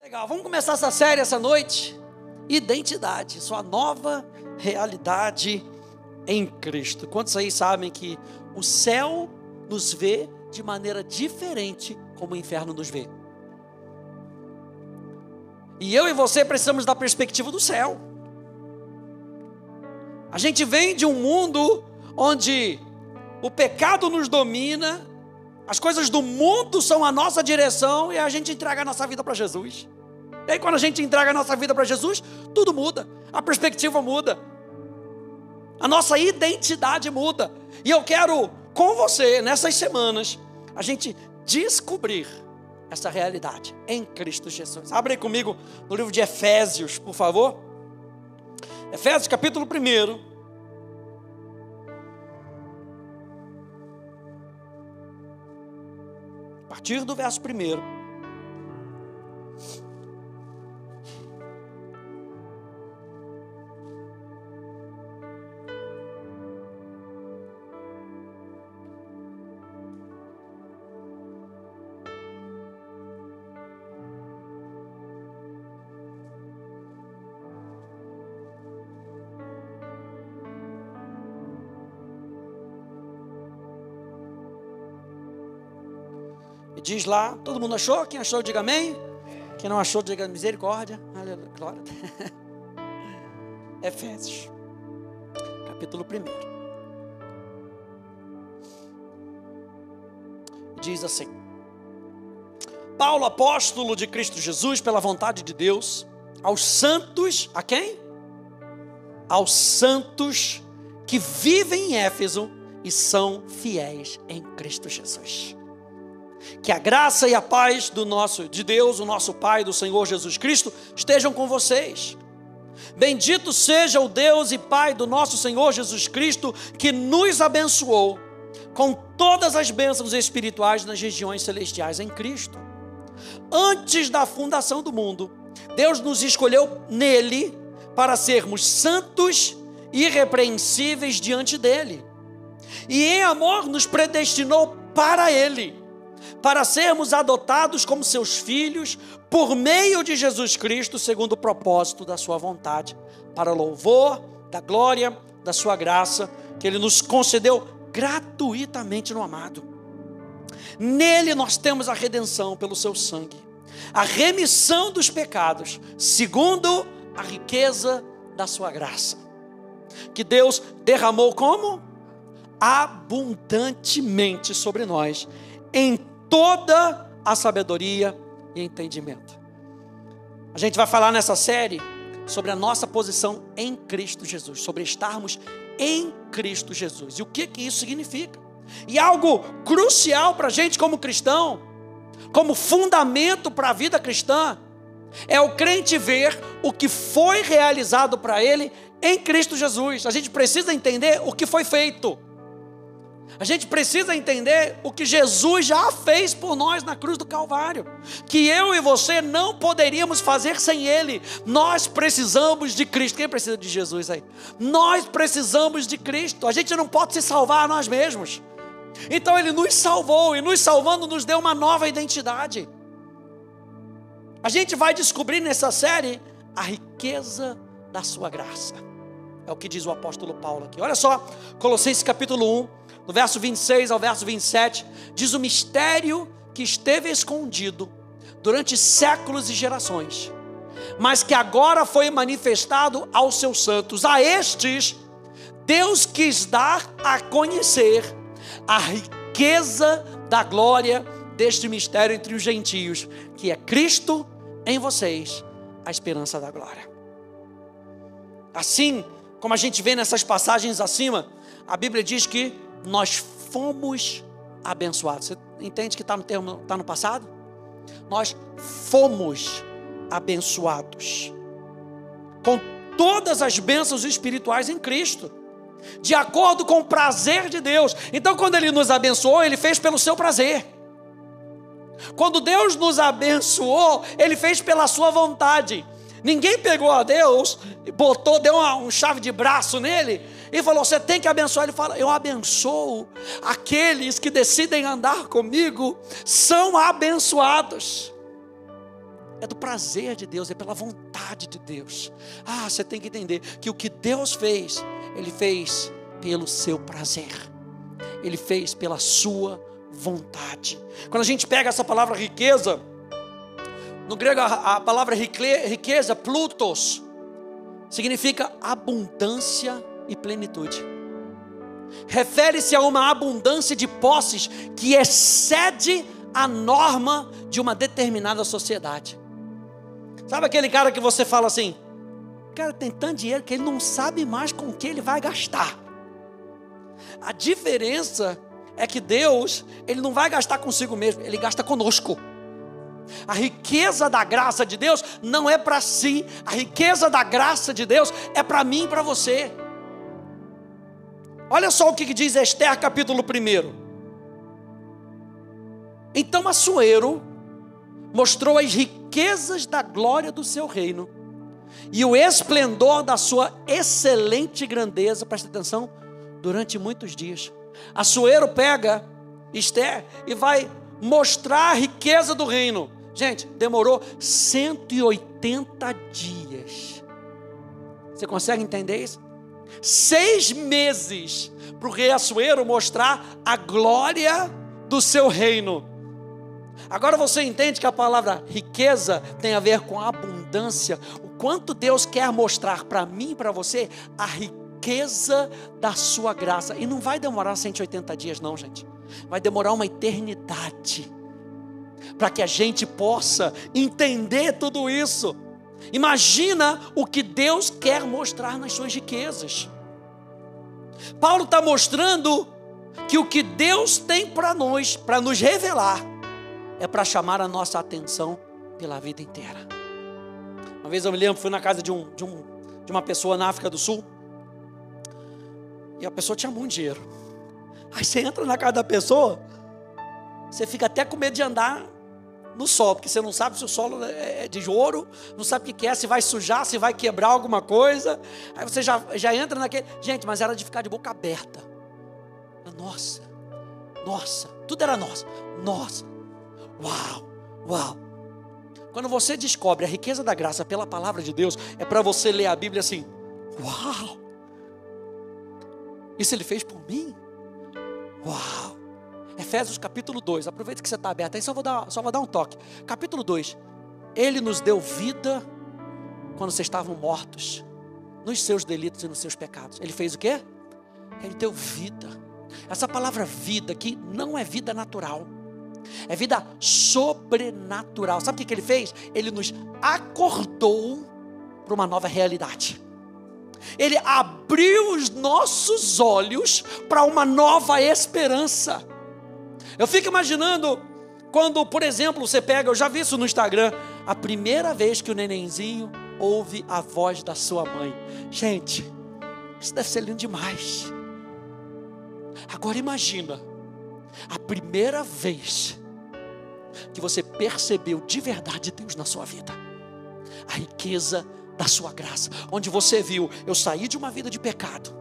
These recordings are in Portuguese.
Legal, vamos começar essa série essa noite. Identidade, sua nova realidade em Cristo. Quantos aí sabem que o céu nos vê de maneira diferente como o inferno nos vê? E eu e você precisamos da perspectiva do céu. A gente vem de um mundo onde o pecado nos domina, as coisas do mundo são a nossa direção e a gente entrega a nossa vida para Jesus. E aí quando a gente entrega a nossa vida para Jesus, tudo muda, a perspectiva muda, a nossa identidade muda. E eu quero com você, nessas semanas, a gente descobrir essa realidade em Cristo Jesus. Abre aí comigo no livro de Efésios, por favor. Efésios capítulo 1. A partir do verso 1. E diz lá, todo mundo achou? Quem achou, diga amém. Quem não achou, diga misericórdia. Aleluia, glória. Efésios, capítulo 1. Diz assim: Paulo, apóstolo de Cristo Jesus, pela vontade de Deus, aos santos, a quem? Aos santos que vivem em Éfeso e são fiéis em Cristo Jesus. Que a graça e a paz de Deus, o nosso Pai, do Senhor Jesus Cristo, estejam com vocês. Bendito seja o Deus e Pai do nosso Senhor Jesus Cristo, que nos abençoou com todas as bênçãos espirituais nas regiões celestiais em Cristo. Antes da fundação do mundo, Deus nos escolheu nele para sermos santos e irrepreensíveis diante dele. E em amor nos predestinou para ele, para sermos adotados como seus filhos, por meio de Jesus Cristo, segundo o propósito da sua vontade, para o louvor da glória da sua graça, que ele nos concedeu gratuitamente no amado. Nele nós temos a redenção pelo seu sangue, a remissão dos pecados, segundo a riqueza da sua graça, que Deus derramou como? Abundantemente sobre nós, em toda a sabedoria e entendimento. A gente vai falar nessa série sobre a nossa posição em Cristo Jesus, sobre estarmos em Cristo Jesus. E o que isso significa? E algo crucial para a gente como cristão, como fundamento para a vida cristã, é o crente ver o que foi realizado para ele em Cristo Jesus. A gente precisa entender o que foi feito. A gente precisa entender o que Jesus já fez por nós na cruz do Calvário, que eu e você não poderíamos fazer sem Ele. Nós precisamos de Cristo. Quem precisa de Jesus aí? Nós precisamos de Cristo. A gente não pode se salvar a nós mesmos. Então Ele nos salvou, e nos salvando nos deu uma nova identidade. A gente vai descobrir nessa série a riqueza da sua graça. É o que diz o apóstolo Paulo aqui. Olha só, Colossenses capítulo 1, no verso 26 ao verso 27, diz: o mistério que esteve escondido durante séculos e gerações, mas que agora foi manifestado aos seus santos. A estes, Deus quis dar a conhecer a riqueza da glória deste mistério entre os gentios, que é Cristo em vocês, a esperança da glória. Assim como a gente vê nessas passagens acima, a Bíblia diz que nós fomos abençoados. Você entende que está no passado? Nós fomos abençoados com todas as bênçãos espirituais em Cristo, de acordo com o prazer de Deus. Então quando Ele nos abençoou, Ele fez pelo seu prazer. Quando Deus nos abençoou, Ele fez pela sua vontade. Ninguém pegou a Deus, deu uma chave de braço nele e falou: você tem que abençoar. Ele fala: eu abençoo aqueles que decidem andar comigo, são abençoados. é do prazer de Deus, é pela vontade de Deus. Você tem que entender que o que Deus fez, Ele fez pelo seu prazer. Ele fez pela sua vontade. Quando a gente pega essa palavra riqueza, no grego a palavra riqueza, plutos, significa abundância e plenitude. Refere-se a uma abundância de posses que excede a norma de uma determinada sociedade. Sabe aquele cara que você fala assim, o cara tem tanto dinheiro que ele não sabe mais com o que ele vai gastar. A diferença é que Deus, Ele não vai gastar consigo mesmo, Ele gasta conosco. A riqueza da graça de Deus não é para si, a riqueza da graça de Deus é para mim e para você. Olha só o que diz Esther capítulo 1. Então Assuero mostrou as riquezas da glória do seu reino e o esplendor da sua excelente grandeza, presta atenção, durante muitos dias. Assuero pega Esther e vai mostrar a riqueza do reino. Gente, demorou 180 dias. Você consegue entender isso? 6 meses para o rei Assuero mostrar a glória do seu reino. Agora você entende que a palavra riqueza tem a ver com abundância. O quanto Deus quer mostrar para mim e para você a riqueza da sua graça. E não vai demorar 180 dias não, gente. Vai demorar uma eternidade para que a gente possa entender tudo isso. Imagina o que Deus quer mostrar nas suas riquezas. Paulo está mostrando que o que Deus tem para nós, para nos revelar, é para chamar a nossa atenção pela vida inteira. Uma vez eu me lembro, fui na casa de uma pessoa na África do Sul, e a pessoa tinha muito dinheiro. Aí você entra na casa da pessoa, você fica até com medo de andar no solo, porque você não sabe se o solo é de ouro, não sabe o que é, se vai sujar, se vai quebrar alguma coisa. Aí você já entra naquele... Gente, mas era de ficar de boca aberta. Nossa, tudo era nossa. Uau. Quando você descobre a riqueza da graça pela palavra de Deus, é para você ler a Bíblia assim, uau, isso Ele fez por mim? Uau. Efésios capítulo 2, aproveita que você está aberto, aí só vou dar um toque. Capítulo 2, Ele nos deu vida quando vocês estavam mortos, nos seus delitos e nos seus pecados. Ele fez o quê? Ele deu vida. Essa palavra vida aqui não é vida natural, é vida sobrenatural. Sabe o que Ele fez? Ele nos acordou para uma nova realidade. Ele abriu os nossos olhos para uma nova esperança. Eu fico imaginando quando, por exemplo, você pega, eu já vi isso no Instagram, a primeira vez que o nenenzinho ouve a voz da sua mãe. Gente, isso deve ser lindo demais. Agora imagina a primeira vez que você percebeu de verdade Deus na sua vida, a riqueza da sua graça, onde você viu, eu saí de uma vida de pecado,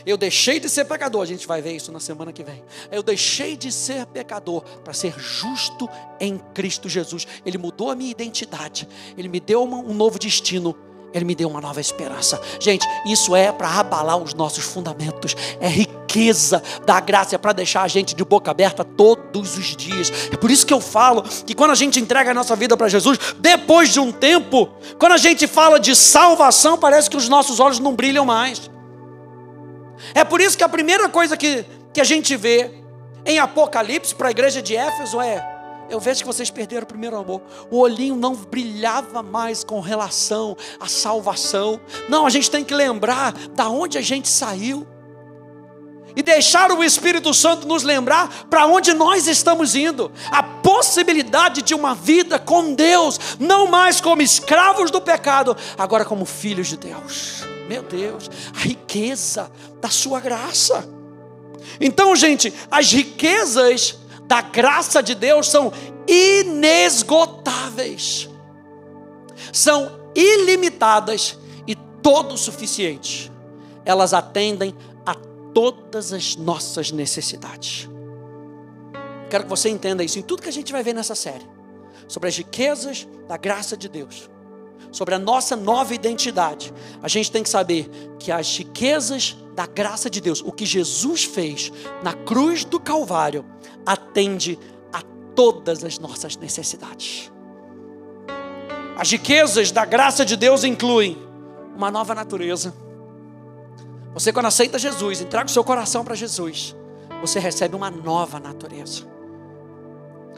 eu deixei de ser pecador, a gente vai ver isso na semana que vem, eu deixei de ser pecador para ser justo em Cristo Jesus. Ele mudou a minha identidade, Ele me deu um novo destino, Ele me deu uma nova esperança. Gente, isso é para abalar os nossos fundamentos, é riqueza da graça, é para deixar a gente de boca aberta todos os dias. É por isso que eu falo que quando a gente entrega a nossa vida para Jesus, depois de um tempo, quando a gente fala de salvação, parece que os nossos olhos não brilham mais. É por isso que a primeira coisa que a gente vê em Apocalipse para a igreja de Éfeso é: eu vejo que vocês perderam o primeiro amor. O olhinho não brilhava mais com relação à salvação. Não, a gente tem que lembrar da onde a gente saiu e deixar o Espírito Santo nos lembrar para onde nós estamos indo. A possibilidade de uma vida com Deus, não mais como escravos do pecado, agora como filhos de Deus. Meu Deus, a riqueza da sua graça. Então, gente, as riquezas da graça de Deus são inesgotáveis, são ilimitadas e todo suficientes. Elas atendem a todas as nossas necessidades. Quero que você entenda isso em tudo que a gente vai ver nessa série. sobre as riquezas da graça de Deus, sobre a nossa nova identidade, a gente tem que saber que as riquezas da graça de Deus, o que Jesus fez na cruz do Calvário, atende a todas as nossas necessidades. As riquezas da graça de Deus incluem uma nova natureza. Você, quando aceita Jesus, entrega o seu coração para Jesus, você recebe uma nova natureza.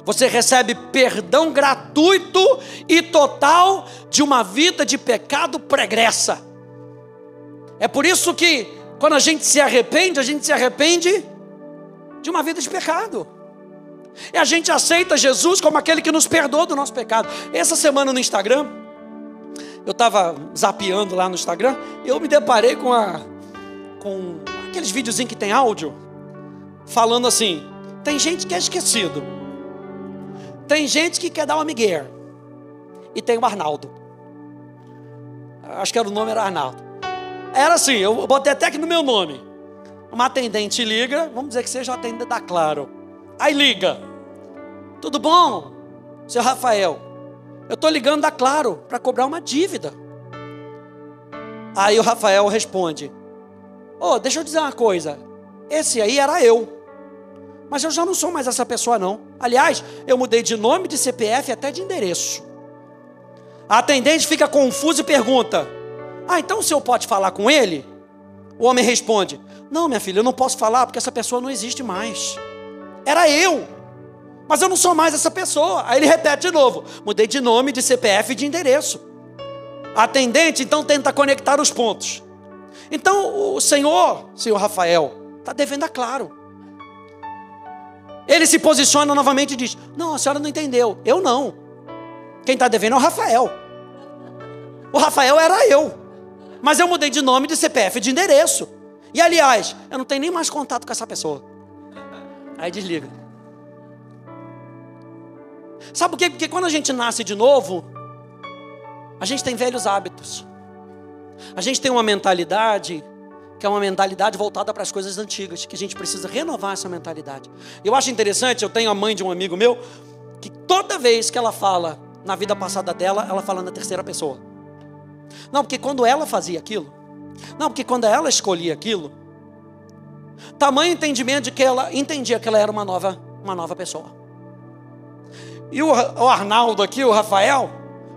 Você recebe perdão gratuito e total de uma vida de pecado pregressa. É por isso que quando a gente se arrepende de uma vida de pecado. E a gente aceita Jesus como aquele que nos perdoa do nosso pecado. Essa semana no Instagram, eu estava zapeando lá no Instagram, e eu me deparei com aqueles videozinhos que tem áudio, falando assim: tem gente que é esquecido, tem gente que quer dar uma migué, e tem o Arnaldo. Acho que o nome era Arnaldo. Era assim, eu botei até aqui no meu nome. Uma atendente liga, vamos dizer que seja uma atendente da Claro. Aí liga: tudo bom, seu Rafael? Eu estou ligando da Claro para cobrar uma dívida. Aí o Rafael responde: deixa eu dizer uma coisa, esse aí era eu, mas eu já não sou mais essa pessoa não. Aliás, eu mudei de nome, de CPF, até de endereço. A atendente fica confusa e pergunta: então o senhor pode falar com ele? O homem responde: não, minha filha, eu não posso falar porque essa pessoa não existe mais. Era eu, mas eu não sou mais essa pessoa. Aí ele repete de novo: mudei de nome, de CPF e de endereço. A atendente então tenta conectar os pontos. Então o senhor Rafael, está devendo a Claro. Ele se posiciona novamente e diz: não, a senhora não entendeu. Eu não. Quem está devendo é o Rafael. O Rafael era eu, mas eu mudei de nome, de CPF e de endereço. E aliás, eu não tenho nem mais contato com essa pessoa. Aí desliga. Sabe por quê? Porque quando a gente nasce de novo, a gente tem velhos hábitos. A gente tem uma mentalidade que é uma mentalidade voltada para as coisas antigas, que a gente precisa renovar essa mentalidade. Eu acho interessante, eu tenho a mãe de um amigo meu, que toda vez que ela fala na vida passada dela, ela fala na terceira pessoa. Não, porque quando ela fazia aquilo, não, porque quando ela escolhia aquilo, tamanho entendimento de que ela entendia que ela era uma nova pessoa. E o Arnaldo aqui, o Rafael,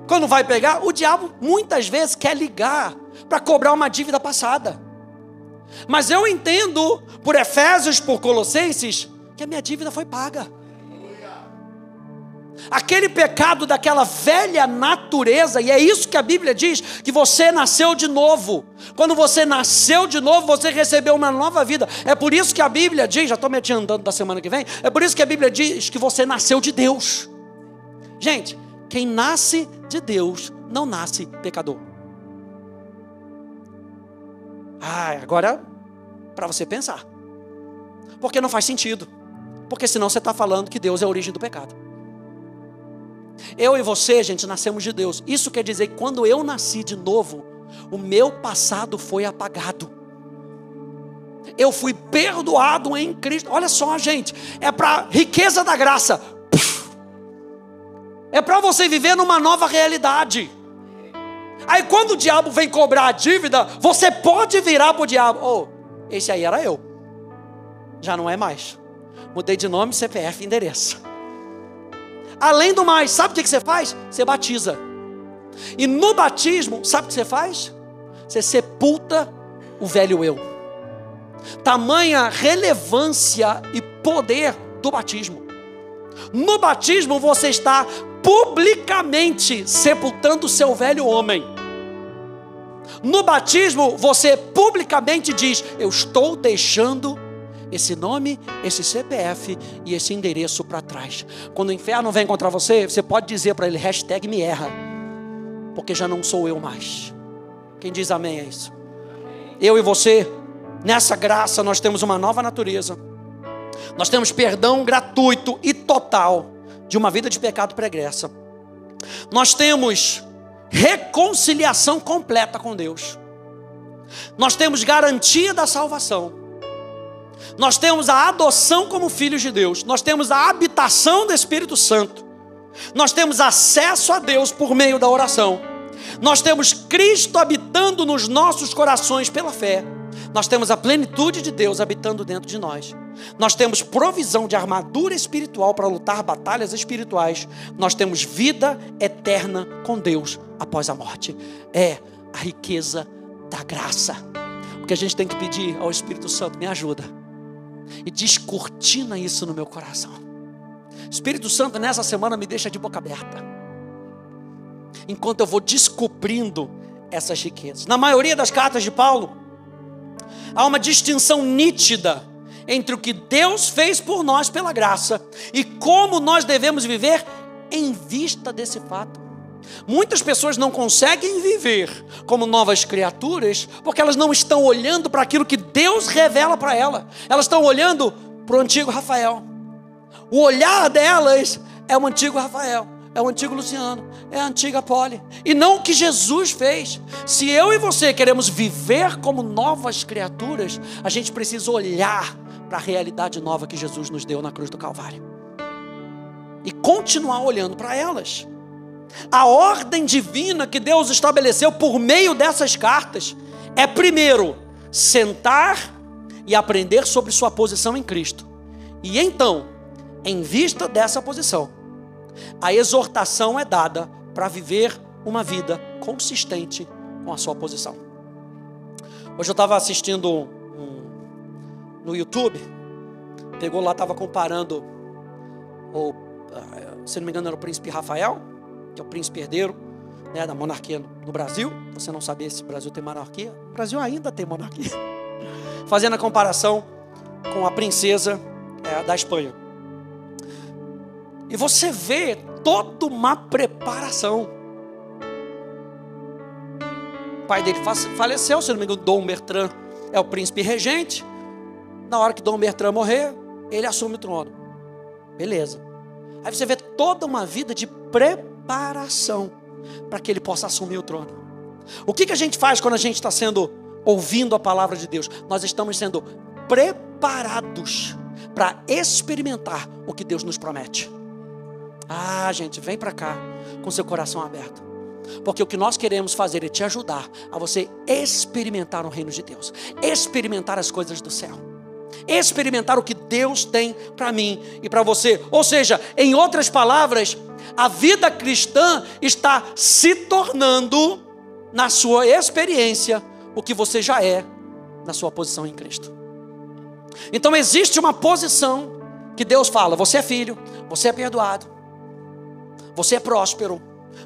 quando vai pegar, o diabo muitas vezes quer ligar para cobrar uma dívida passada. Mas eu entendo, por Efésios, por Colossenses, que a minha dívida foi paga. Aquele pecado daquela velha natureza, e é isso que a Bíblia diz, que você nasceu de novo. Quando você nasceu de novo, você recebeu uma nova vida. É por isso que a Bíblia diz, já estou me adiantando da semana que vem, é por isso que a Bíblia diz que você nasceu de Deus. Gente, quem nasce de Deus não nasce pecador. Agora, para você pensar. Porque não faz sentido. Porque senão você está falando que Deus é a origem do pecado. Eu e você, gente, nascemos de Deus. Isso quer dizer que quando eu nasci de novo, o meu passado foi apagado. Eu fui perdoado em Cristo. Olha só, gente, é para riqueza da graça. É para você viver numa nova realidade. Aí quando o diabo vem cobrar a dívida, você pode virar para o diabo: esse aí era eu, já não é mais. Mudei de nome, CPF e endereço. Além do mais, sabe o que você faz? Você batiza. E no batismo, sabe o que você faz? Você sepulta o velho eu. Tamanha relevância e poder do batismo. No batismo você está publicamente sepultando o seu velho homem. No batismo você publicamente diz: eu estou deixando esse nome, esse CPF e esse endereço para trás. Quando o inferno vem contra você, você pode dizer para ele: #me erra, porque já não sou eu mais. Quem diz amém é isso? Eu e você, nessa graça, nós temos uma nova natureza. Nós temos perdão gratuito e total de uma vida de pecado pregressa. Nós temos reconciliação completa com Deus. Nós temos garantia da salvação. Nós temos a adoção como filhos de Deus. Nós temos a habitação do Espírito Santo. Nós temos acesso a Deus por meio da oração. Nós temos Cristo habitando nos nossos corações pela fé. Nós temos a plenitude de Deus habitando dentro de nós. Nós temos provisão de armadura espiritual para lutar batalhas espirituais. Nós temos vida eterna com Deus após a morte. É a riqueza da graça. O que a gente tem que pedir ao Espírito Santo, me ajuda. E descortina isso no meu coração. Espírito Santo, nessa semana me deixa de boca aberta, enquanto eu vou descobrindo essas riquezas. Na maioria das cartas de Paulo, há uma distinção nítida entre o que Deus fez por nós pela graça e como nós devemos viver em vista desse fato. Muitas pessoas não conseguem viver como novas criaturas porque elas não estão olhando para aquilo que Deus revela para elas. Elas estão olhando para o antigo Rafael. O olhar delas é o antigo Rafael, é o antigo Luciano, é a antiga Polly, e não o que Jesus fez. Se eu e você queremos viver como novas criaturas, a gente precisa olhar para a realidade nova que Jesus nos deu na cruz do Calvário e continuar olhando para elas. A ordem divina que Deus estabeleceu por meio dessas cartas é, primeiro, sentar e aprender sobre sua posição em Cristo. E então, em vista dessa posição, a exortação é dada para viver uma vida consistente com a sua posição. Hoje eu estava assistindo no YouTube, pegou lá, estava comparando, se não me engano era o príncipe Rafael, que é o príncipe herdeiro, né, da monarquia no Brasil. Você não sabia se o Brasil tem monarquia? O Brasil ainda tem monarquia. Fazendo a comparação com a princesa da Espanha. E você vê toda uma preparação. O pai dele faleceu, se não me engano, Dom Bertrand é o príncipe regente. Na hora que Dom Bertrand morrer, ele assume o trono. Beleza. Aí você vê toda uma vida de preparação para que ele possa assumir o trono. O que a gente faz quando a gente está ouvindo a palavra de Deus? Nós estamos sendo preparados para experimentar o que Deus nos promete. Gente, vem para cá com seu coração aberto, porque o que nós queremos fazer é te ajudar a você experimentar o reino de Deus, experimentar as coisas do céu, experimentar o que Deus tem para mim e para você. Ou seja, em outras palavras, a vida cristã está se tornando, na sua experiência, o que você já é na sua posição em Cristo. Então existe uma posição que Deus fala: você é filho, você é perdoado, você é próspero,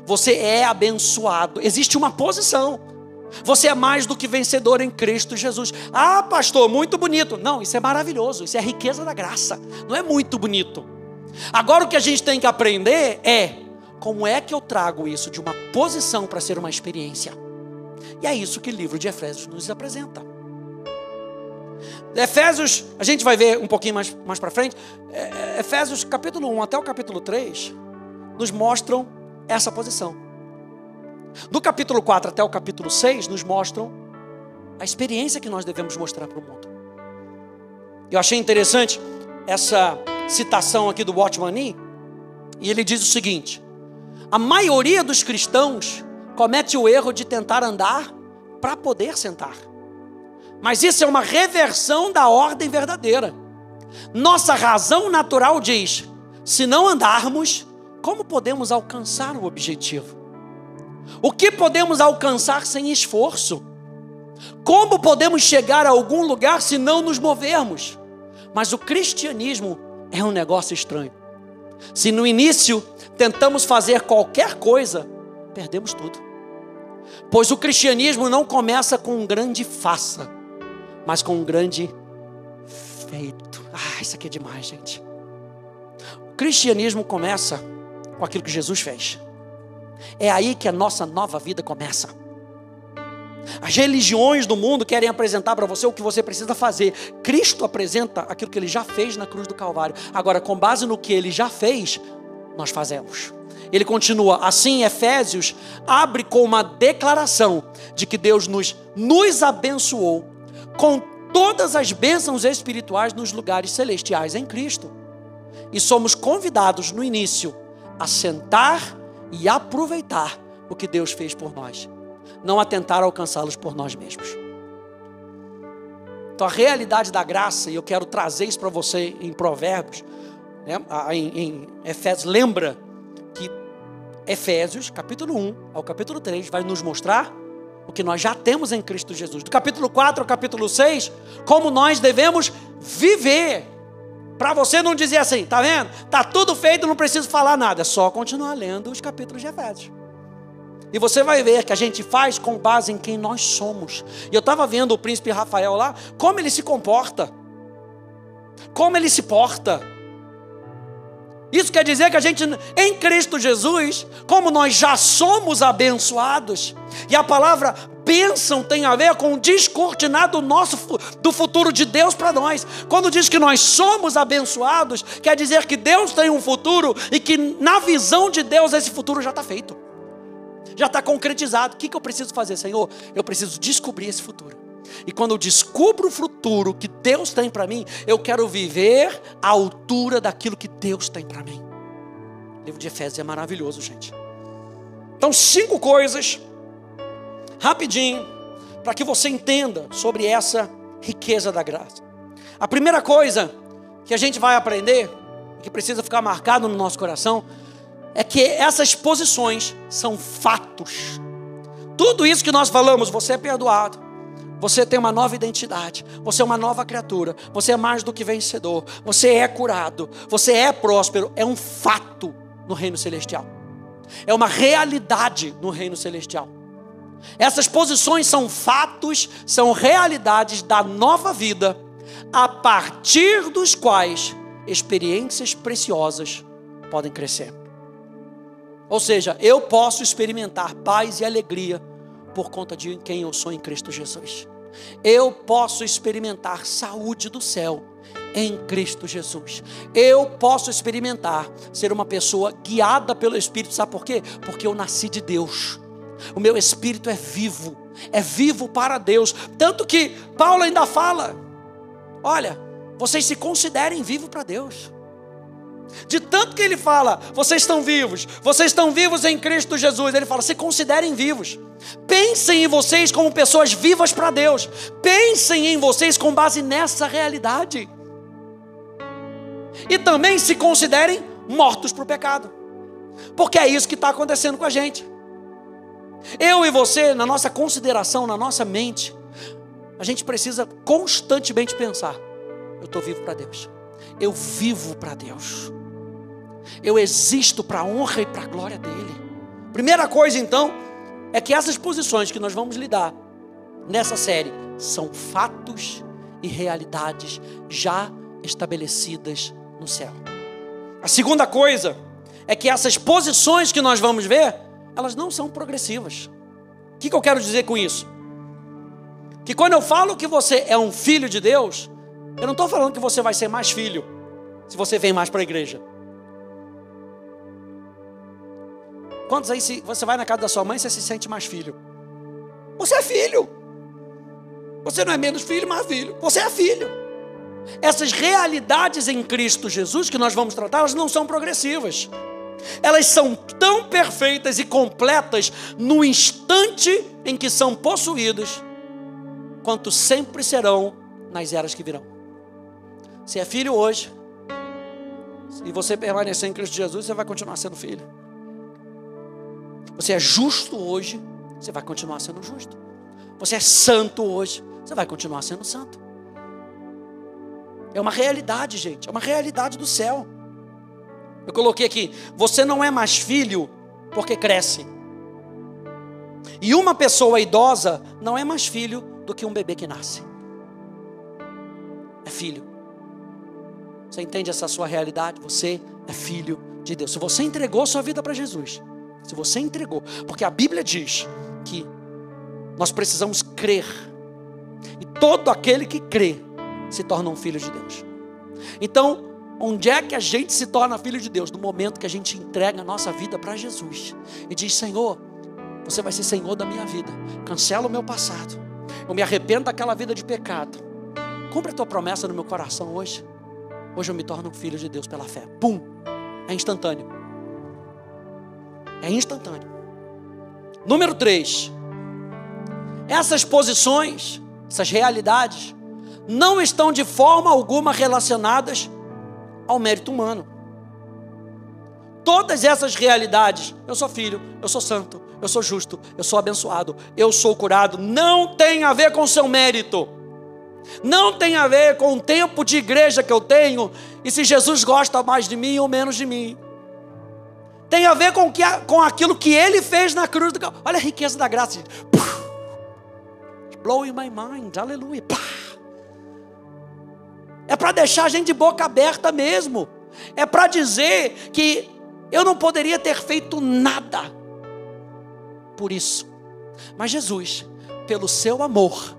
você é abençoado. Existe uma posição. Você é mais do que vencedor em Cristo Jesus. Pastor, muito bonito. Não, isso é maravilhoso, isso é a riqueza da graça. Não é muito bonito. Agora o que a gente tem que aprender é como é que eu trago isso de uma posição para ser uma experiência. E é isso que o livro de Efésios nos apresenta. Efésios, a gente vai ver um pouquinho mais para frente. Efésios capítulo 1 até o capítulo 3 nos mostram essa posição. Do capítulo 4 até o capítulo 6 nos mostram a experiência que nós devemos mostrar para o mundo. Eu achei interessante essa citação aqui do Watchman Nee, e ele diz o seguinte: a maioria dos cristãos comete o erro de tentar andar para poder sentar. Mas isso é uma reversão da ordem verdadeira. Nossa razão natural diz: se não andarmos, como podemos alcançar o objetivo? O que podemos alcançar sem esforço? Como podemos chegar a algum lugar se não nos movermos? Mas o cristianismo é um negócio estranho. Se no início tentamos fazer qualquer coisa, perdemos tudo. Pois o cristianismo não começa com um grande faça, mas com um grande feito. Isso aqui é demais, gente. O cristianismo começa com aquilo que Jesus fez. É aí que a nossa nova vida começa. As religiões do mundo querem apresentar para você o que você precisa fazer. Cristo apresenta aquilo que Ele já fez na cruz do Calvário. Agora, com base no que Ele já fez, nós fazemos. Ele continua, assim Efésios abre com uma declaração de que Deus nos abençoou com todas as bênçãos espirituais nos lugares celestiais em Cristo. E somos convidados no início assentar e aproveitar o que Deus fez por nós, não a tentar alcançá-los por nós mesmos. Então a realidade da graça, e eu quero trazer isso para você em Provérbios, né? em Efésios, lembra que Efésios, capítulo 1 ao capítulo 3, vai nos mostrar o que nós já temos em Cristo Jesus. Do capítulo 4 ao capítulo 6, como nós devemos viver. Para você não dizer assim, tá vendo? Tá tudo feito, não preciso falar nada. É só continuar lendo os capítulos de Efésios. E você vai ver que a gente faz com base em quem nós somos. E eu estava vendo o príncipe Rafael lá, como ele se comporta. Como ele se porta. Isso quer dizer que a gente, em Cristo Jesus, como nós já somos abençoados, e a palavra bênção tem a ver com o descortinar do futuro de Deus para nós. Quando diz que nós somos abençoados, quer dizer que Deus tem um futuro e que na visão de Deus esse futuro já está feito. Já está concretizado. O que eu preciso fazer, Senhor? Eu preciso descobrir esse futuro. E quando eu descubro o futuro que Deus tem para mim, eu quero viver à altura daquilo que Deus tem para mim. O livro de Efésios é maravilhoso, gente. Então, 5 coisas, rapidinho, para que você entenda sobre essa riqueza da graça. A primeira coisa que a gente vai aprender, que precisa ficar marcado no nosso coração, é que essas posições são fatos. Tudo isso que nós falamos, você é perdoado, você tem uma nova identidade, você é uma nova criatura, você é mais do que vencedor, você é curado, você é próspero, é um fato no reino celestial. É uma realidade no reino celestial. Essas posições são fatos, são realidades da nova vida, a partir dos quais experiências preciosas podem crescer. Ou seja, eu posso experimentar paz e alegria por conta de quem eu sou em Cristo Jesus. Eu posso experimentar saúde do céu em Cristo Jesus. Eu posso experimentar ser uma pessoa guiada pelo Espírito. Sabe por quê? Porque eu nasci de Deus. O meu espírito é vivo para Deus. Tanto que Paulo ainda fala, olha, vocês se considerem vivos para Deus. De tanto que ele fala, vocês estão vivos em Cristo Jesus. Ele fala, se considerem vivos. Pensem em vocês como pessoas vivas para Deus. Pensem em vocês com base nessa realidade. E também se considerem mortos para o pecado. Porque é isso que está acontecendo com a gente. Eu e você, na nossa consideração, na nossa mente, a gente precisa constantemente pensar, eu estou vivo para Deus. Eu vivo para Deus. Eu existo para a honra e para a glória dEle. Primeira coisa então, é que essas posições que nós vamos lidar nessa série são fatos e realidades já estabelecidas no céu. A segunda coisa é que essas posições que nós vamos ver, elas não são progressivas. O que eu quero dizer com isso? Que quando eu falo que você é um filho de Deus, eu não estou falando que você vai ser mais filho se você vem mais para a igreja. Quantos aí, se você vai na casa da sua mãe, você se sente mais filho? Você é filho. Você não é menos filho, mais filho. Você é filho. Essas realidades em Cristo Jesus que nós vamos tratar, elas não são progressivas. Elas são tão perfeitas e completas no instante em que são possuídas, quanto sempre serão nas eras que virão. Se é filho hoje, e você permanecer em Cristo Jesus, você vai continuar sendo filho. Você é justo hoje, você vai continuar sendo justo. Você é santo hoje, você vai continuar sendo santo. É uma realidade, gente, é uma realidade do céu. Eu coloquei aqui, você não é mais filho porque cresce. E uma pessoa idosa não é mais filho do que um bebê que nasce. É filho. Você entende essa sua realidade? Você é filho de Deus. Se você entregou sua vida para Jesus, se você entregou, porque a Bíblia diz que nós precisamos crer, e todo aquele que crê se torna um filho de Deus. Então, onde é que a gente se torna filho de Deus? No momento que a gente entrega a nossa vida para Jesus e diz, Senhor, você vai ser Senhor da minha vida, cancela o meu passado, eu me arrependo daquela vida de pecado, cumpre a tua promessa no meu coração hoje. Hoje eu me torno um filho de Deus pela fé. Pum, é instantâneo. É instantâneo. Número 3. Essas posições, essas realidades, não estão de forma alguma relacionadas ao mérito humano. Todas essas realidades, eu sou filho, eu sou santo, eu sou justo, eu sou abençoado, eu sou curado, não tem a ver com o seu mérito. Não tem a ver com o tempo de igreja que eu tenho e se Jesus gosta mais de mim ou menos de mim. Tem a ver com aquilo que Ele fez na cruz do Calvário. Olha a riqueza da graça. Blowing my mind, aleluia. É para deixar a gente de boca aberta mesmo. É para dizer que eu não poderia ter feito nada por isso. Mas Jesus, pelo seu amor,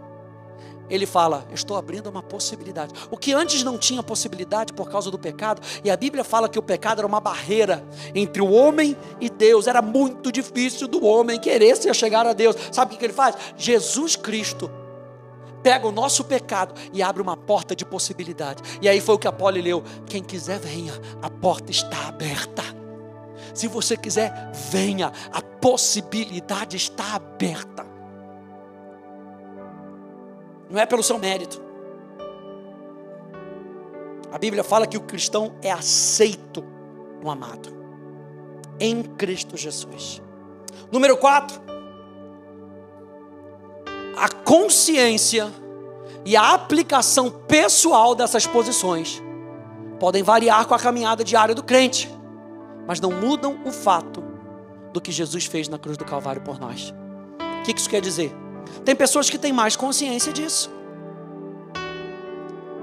Ele fala, eu estou abrindo uma possibilidade. O que antes não tinha possibilidade por causa do pecado, e a Bíblia fala que o pecado era uma barreira entre o homem e Deus. Era muito difícil do homem querer se chegar a Deus. Sabe o que Ele faz? Jesus Cristo pega o nosso pecado e abre uma porta de possibilidade. E aí foi o que a Polly leu. Quem quiser venha, a porta está aberta. Se você quiser, venha, a possibilidade está aberta. Não é pelo seu mérito. A Bíblia fala que o cristão é aceito no amado, em Cristo Jesus. Número 4. A consciência e a aplicação pessoal dessas posições podem variar com a caminhada diária do crente, mas não mudam o fato do que Jesus fez na cruz do Calvário por nós. O que isso quer dizer? Tem pessoas que têm mais consciência disso.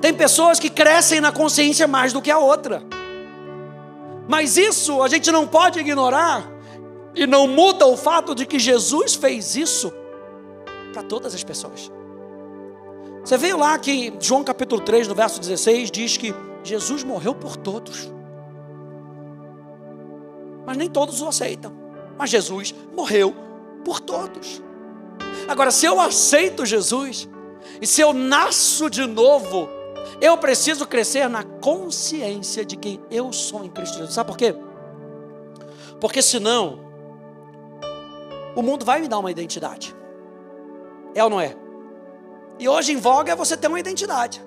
Tem pessoas que crescem na consciência mais do que a outra. Mas isso a gente não pode ignorar. E não muda o fato de que Jesus fez isso para todas as pessoas. Você veio lá que João capítulo 3, no verso 16, diz que Jesus morreu por todos. Mas nem todos o aceitam. Mas Jesus morreu por todos. Agora, se eu aceito Jesus, e se eu nasço de novo, eu preciso crescer na consciência de quem eu sou em Cristo Jesus. Sabe por quê? Porque senão, o mundo vai me dar uma identidade. É ou não é? E hoje em voga é você ter uma identidade.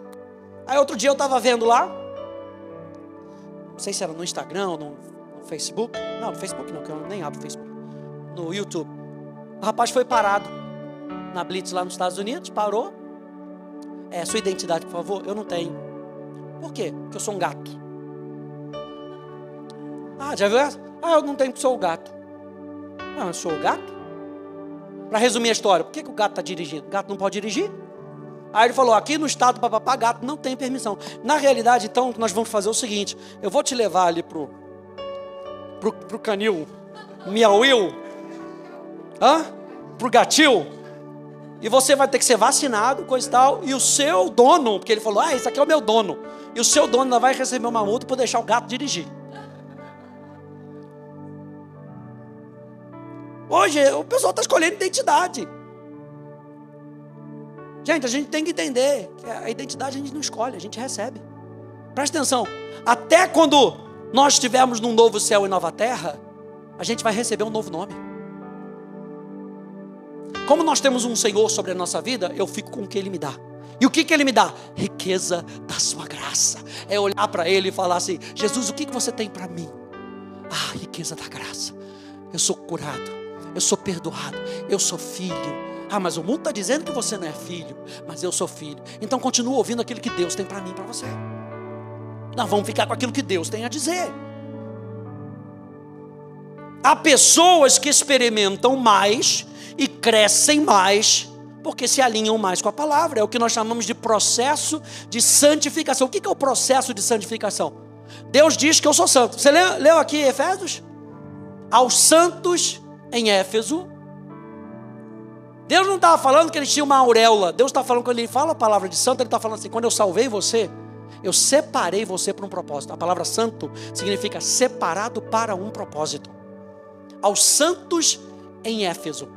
Aí outro dia eu estava vendo lá, não sei se era no Instagram ou no Facebook. Não, no Facebook não, que eu nem abro o Facebook. No YouTube. O rapaz foi parado na Blitz lá nos Estados Unidos, parou. Sua identidade, por favor. Eu não tenho. Por quê? Porque eu sou um gato. Já viu essa? Eu não tenho porque sou o gato. Não, eu sou o gato? Para resumir a história, por que o gato está dirigindo? O gato não pode dirigir? Aí ele falou, aqui no estado papapá, gato não tem permissão. Na realidade, então, nós vamos fazer o seguinte, eu vou te levar ali pro canil, miauil, pro gatil, e você vai ter que ser vacinado, coisa e tal, e o seu dono, porque ele falou, esse aqui é o meu dono, e o seu dono ainda vai receber uma multa por deixar o gato dirigir. Hoje, o pessoal está escolhendo identidade. Gente, a gente tem que entender que a identidade a gente não escolhe, a gente recebe. Presta atenção, até quando nós estivermos num novo céu e nova terra, a gente vai receber um novo nome. Como nós temos um Senhor sobre a nossa vida, eu fico com o que Ele me dá. E o que Ele me dá? Riqueza da sua graça. É olhar para Ele e falar assim, Jesus, o que você tem para mim? Riqueza da graça. Eu sou curado, eu sou perdoado, eu sou filho. Mas o mundo está dizendo que você não é filho, mas eu sou filho. Então continua ouvindo aquilo que Deus tem para mim e para você. Nós vamos ficar com aquilo que Deus tem a dizer. Há pessoas que experimentam mais e crescem mais porque se alinham mais com a palavra. É o que nós chamamos de processo de santificação. O que é o processo de santificação? Deus diz que eu sou santo. Você leu aqui Efésios? Aos santos em Éfeso, Deus não estava falando que eles tinham uma auréola. Deus está falando, quando Ele fala a palavra de santo, Ele está falando assim, quando eu salvei você, eu separei você para um propósito. A palavra santo significa separado para um propósito. Aos santos em Éfeso.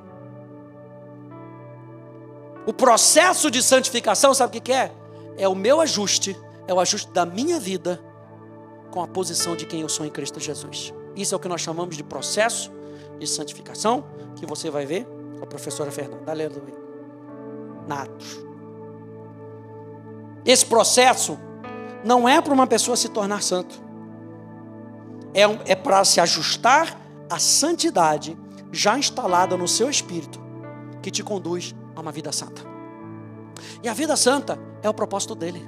O processo de santificação, sabe o que é? É o meu ajuste, é o ajuste da minha vida com a posição de quem eu sou em Cristo Jesus. Isso é o que nós chamamos de processo de santificação, que você vai ver com a professora Fernanda. Aleluia. Na Atos. Esse processo não é para uma pessoa se tornar santo. É para se ajustar à santidade já instalada no seu espírito, que te conduz a uma vida santa. E a vida santa é o propósito dele.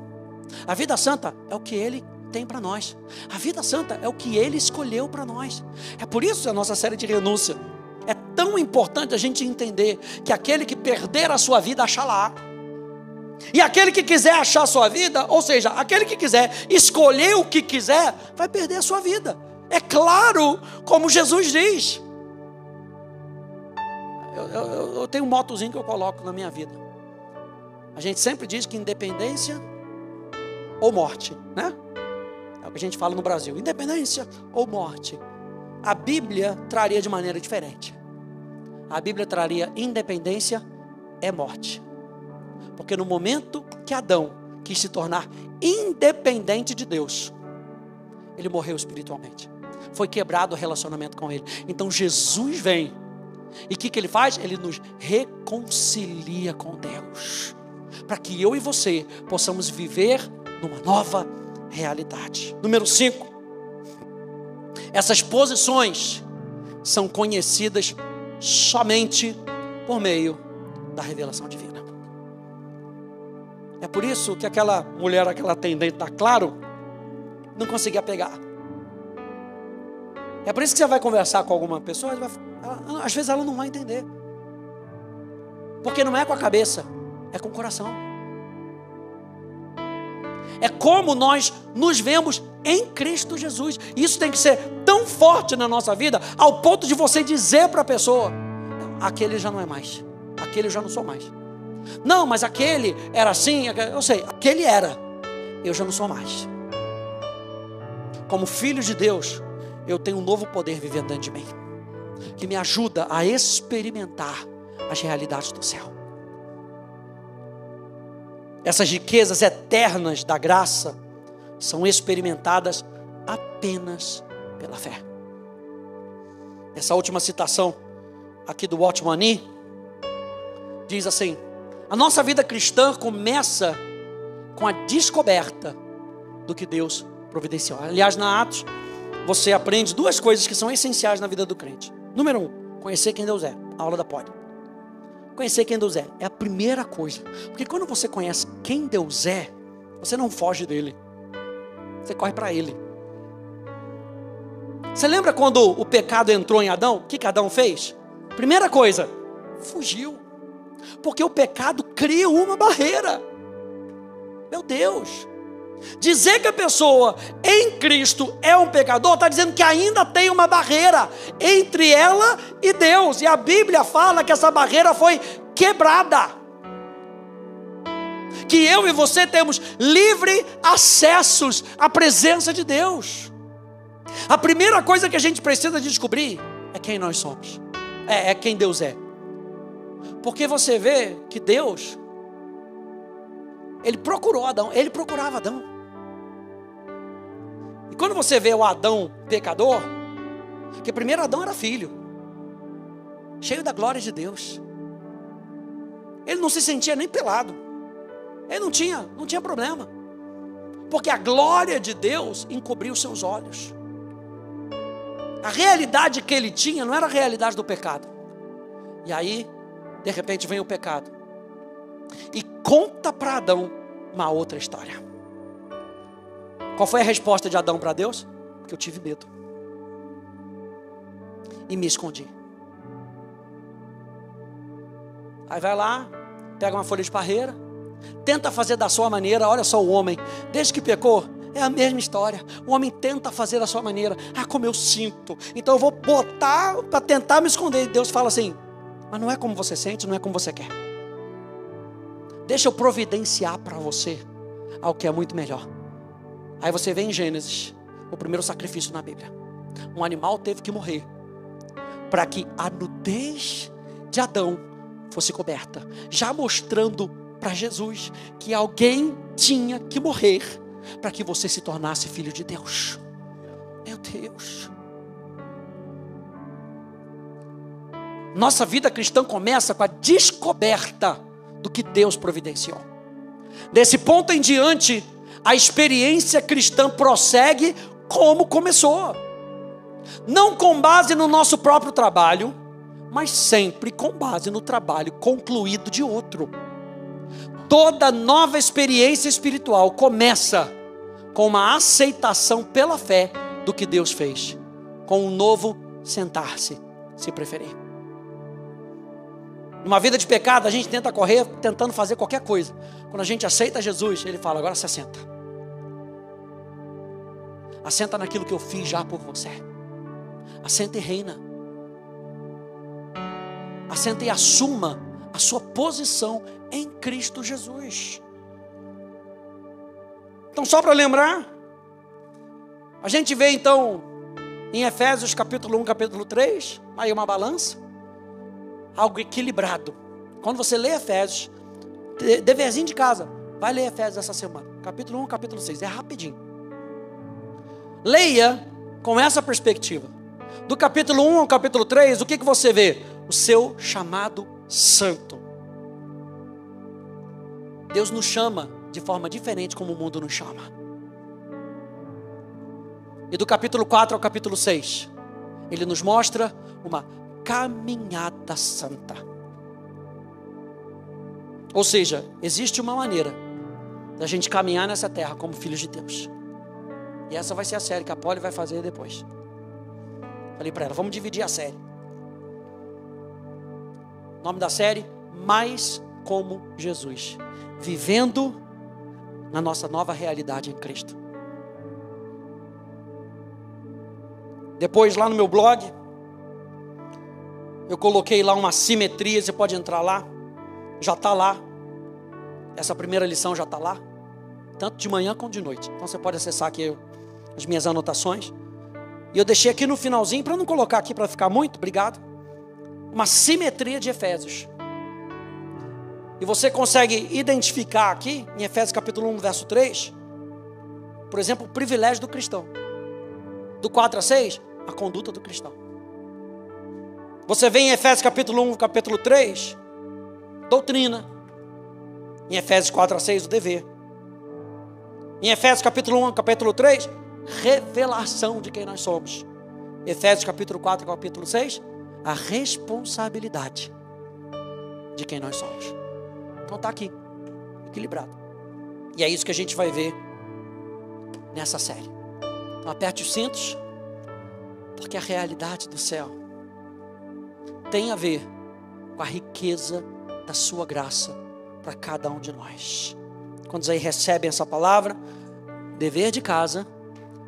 A vida santa é o que ele tem para nós. A vida santa é o que ele escolheu para nós. É por isso que a nossa série de renúncia é tão importante a gente entender que aquele que perder a sua vida, achará. E aquele que quiser achar a sua vida, ou seja, aquele que quiser escolher o que quiser, vai perder a sua vida. É claro, como Jesus diz. Eu tenho um motozinho que eu coloco na minha vida. A gente sempre diz que independência ou morte, né? É o que a gente fala no Brasil, independência ou morte. A Bíblia traria de maneira diferente. A Bíblia traria independência é morte. Porque no momento que Adão quis se tornar independente de Deus, ele morreu espiritualmente. Foi quebrado o relacionamento com ele. Então Jesus vem. E o que ele faz? Ele nos reconcilia com Deus. Para que eu e você possamos viver numa nova realidade. Número 5. Essas posições são conhecidas somente por meio da revelação divina. É por isso que aquela mulher, aquela atendente da Claro, não conseguia pegar. É por isso que você vai conversar com alguma pessoa, às vezes ela não vai entender. Porque não é com a cabeça, é com o coração. É como nós nos vemos em Cristo Jesus. Isso tem que ser tão forte na nossa vida, ao ponto de você dizer para a pessoa: aquele já não é mais, aquele eu já não sou mais. Não, mas aquele era assim, eu sei, aquele era, eu já não sou mais. Como filho de Deus, eu tenho um novo poder vivendo dentro de mim, que me ajuda a experimentar as realidades do céu. Essas riquezas eternas da graça são experimentadas apenas pela fé. Essa última citação aqui do Watchman Nee diz assim: a nossa vida cristã começa com a descoberta do que Deus providenciou. Aliás, na Atos, você aprende duas coisas que são essenciais na vida do crente. Número 1, conhecer quem Deus é. A aula da Poli. Conhecer quem Deus é a primeira coisa. Porque quando você conhece quem Deus é, você não foge dele. Você corre para ele. Você lembra quando o pecado entrou em Adão? O que Adão fez? Primeira coisa, fugiu. Porque o pecado cria uma barreira. Meu Deus. Dizer que a pessoa em Cristo é um pecador, está dizendo que ainda tem uma barreira entre ela e Deus. E a Bíblia fala que essa barreira foi quebrada. Que eu e você temos livre acesso à presença de Deus. A primeira coisa que a gente precisa descobrir é quem nós somos. É quem Deus é. Porque você vê que Deus, ele procurou Adão, ele procurava Adão. E quando você vê o Adão pecador, que primeiro Adão era filho, cheio da glória de Deus. Ele não se sentia nem pelado. Ele não tinha problema. Porque a glória de Deus encobriu os seus olhos. A realidade que ele tinha não era a realidade do pecado. E aí, de repente vem o pecado e conta para Adão uma outra história. Qual foi a resposta de Adão para Deus? Porque eu tive medo e me escondi. Aí vai lá, pega uma folha de parreira, tenta fazer da sua maneira. Olha só o homem, desde que pecou, é a mesma história. O homem tenta fazer da sua maneira. Como eu sinto, então eu vou botar para tentar me esconder. E Deus fala assim: mas não é como você sente, não é como você quer. Deixa eu providenciar para você algo que é muito melhor. Aí você vê em Gênesis, o primeiro sacrifício na Bíblia. Um animal teve que morrer para que a nudez de Adão fosse coberta, já mostrando para Jesus que alguém tinha que morrer para que você se tornasse filho de Deus. Meu Deus. Nossa vida cristã começa com a descoberta do que Deus providenciou. Desse ponto em diante, a experiência cristã prossegue como começou. Não com base no nosso próprio trabalho, mas sempre com base no trabalho concluído de outro. Toda nova experiência espiritual começa com uma aceitação pela fé do que Deus fez, com um novo sentar-se, se preferir. Numa vida de pecado, a gente tenta correr tentando fazer qualquer coisa. Quando a gente aceita Jesus, Ele fala: agora se assenta. Assenta naquilo que eu fiz já por você. Assenta e reina. Assenta e assuma a sua posição em Cristo Jesus. Então, só para lembrar, a gente vê então em Efésios capítulo 1, capítulo 3, aí uma balança, algo equilibrado. Quando você lê Efésios, deverzinho de casa, vai ler Efésios essa semana, capítulo 1, capítulo 6, é rapidinho. Leia com essa perspectiva. Do capítulo 1 ao capítulo 3, o que você vê? O seu chamado santo. Deus nos chama de forma diferente como o mundo nos chama. E do capítulo 4 ao capítulo 6, Ele nos mostra uma caminhada santa. Ou seja, existe uma maneira da gente caminhar nessa terra como filhos de Deus. E essa vai ser a série que a Polly vai fazer depois. Falei para ela, vamos dividir a série. O nome da série, Mais como Jesus. Vivendo na nossa nova realidade em Cristo. Depois lá no meu blog, eu coloquei lá uma simetria, você pode entrar lá. Já está lá. Essa primeira lição já está lá. Tanto de manhã quanto de noite. Então você pode acessar aqui as minhas anotações. E eu deixei aqui no finalzinho, para não colocar aqui para ficar muito, obrigado. Uma simetria de Efésios. E você consegue identificar aqui, em Efésios capítulo 1, verso 3, por exemplo, o privilégio do cristão. Do 4 a 6, a conduta do cristão. Você vê em Efésios capítulo 1, capítulo 3, doutrina. Em Efésios 4 a 6, o dever. Em Efésios capítulo 1, capítulo 3, revelação de quem nós somos. Efésios capítulo 4, capítulo 6, a responsabilidade de quem nós somos. Então está aqui, equilibrado. E é isso que a gente vai ver nessa série. Então aperte os cintos, porque a realidade do céu tem a ver com a riqueza da sua graça para cada um de nós. Quando aí recebem essa palavra, dever de casa,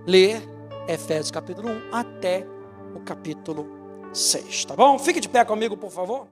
ler Efésios capítulo 1 até o capítulo 6, tá bom? Fique de pé comigo, por favor.